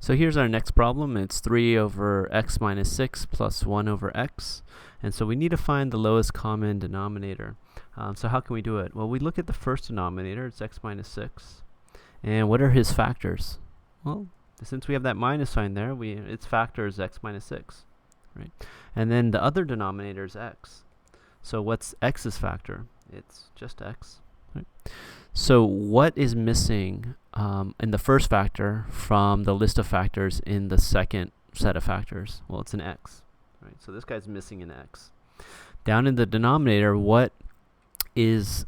So here's our next problem. It's 3 over x minus 6 plus 1 over x. And so we need to find the lowest common denominator. So how can we do it? Well, we look at the first denominator. It's x minus 6. And what are his factors? Well, since we have that minus sign there, its factor is x minus 6. Right? And then the other denominator is x. So what's x's factor? It's just x. Right? So what is missing in the first factor from the list of factors in the second set of factors? Well, it's an x. Right? So this guy's missing an x. Down in the denominator, what is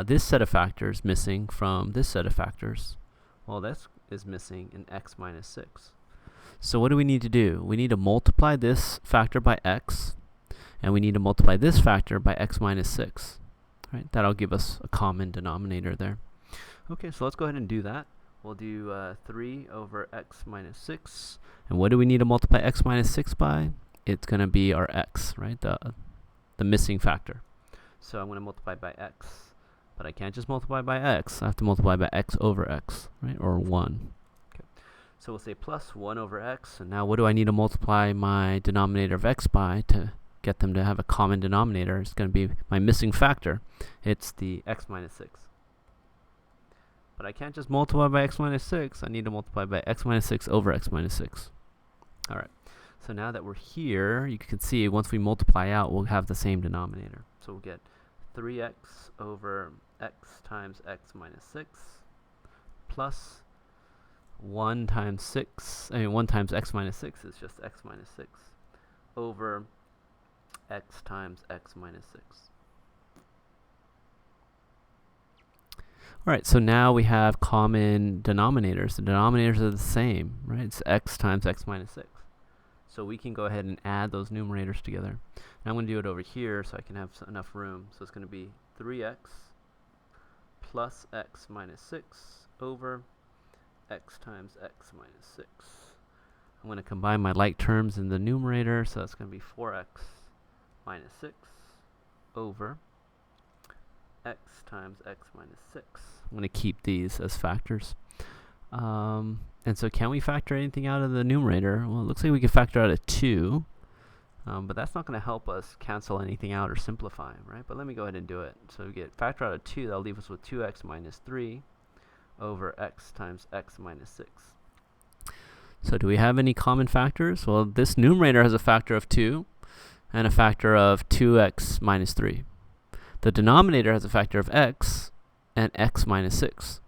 this set of factors missing from this set of factors? Well, that is missing an x minus 6. So what do we need to do? We need to multiply this factor by x, and we need to multiply this factor by x minus 6. Right? That'll give us a common denominator there. Okay, so let's go ahead and do that. We'll do 3 over x minus 6. And what do we need to multiply x minus 6 by? It's going to be our x, right? The missing factor. So I'm going to multiply by x. But I can't just multiply by x. I have to multiply by x over x, right? Or 1. Okay. So we'll say plus 1 over x. And now what do I need to multiply my denominator of x by to get them to have a common denominator? It's going to be my missing factor. It's the x minus 6. But I can't just multiply by x minus 6. I need to multiply by x minus 6 over x minus 6. All right. So now that we're here, you can see once we multiply out, we'll have the same denominator. So we'll get 3x over x times x minus 6 plus 1 times 6. 1 times x minus 6 is just x minus 6 over x times x minus 6. Alright, so now we have common denominators. The denominators are the same, right? It's x times x minus 6. So we can go ahead and add those numerators together. And I'm going to do it over here so I can have enough room. So it's going to be 3x plus x minus 6 over x times x minus 6. I'm going to combine my like terms in the numerator, so that's going to be 4x minus 6 over x times x minus 6. I'm going to keep these as factors. And so can we factor anything out of the numerator? Well, it looks like we can factor out a 2. But that's not going to help us cancel anything out or simplify, right? But let me go ahead and do it. So we get factor out of 2. That'll leave us with 2x minus 3 over x times x minus 6. So do we have any common factors? Well, this numerator has a factor of 2 and a factor of 2x minus 3. The denominator has a factor of x and x minus 6.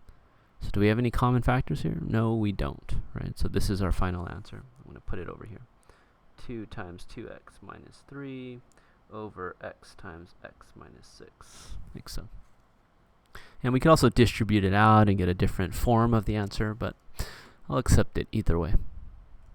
So do we have any common factors here? No, we don't, right? So this is our final answer. I'm going to put it over here. 2 times 2x minus 3 over x times x minus 6, like so. And we can also distribute it out and get a different form of the answer, but I'll accept it either way.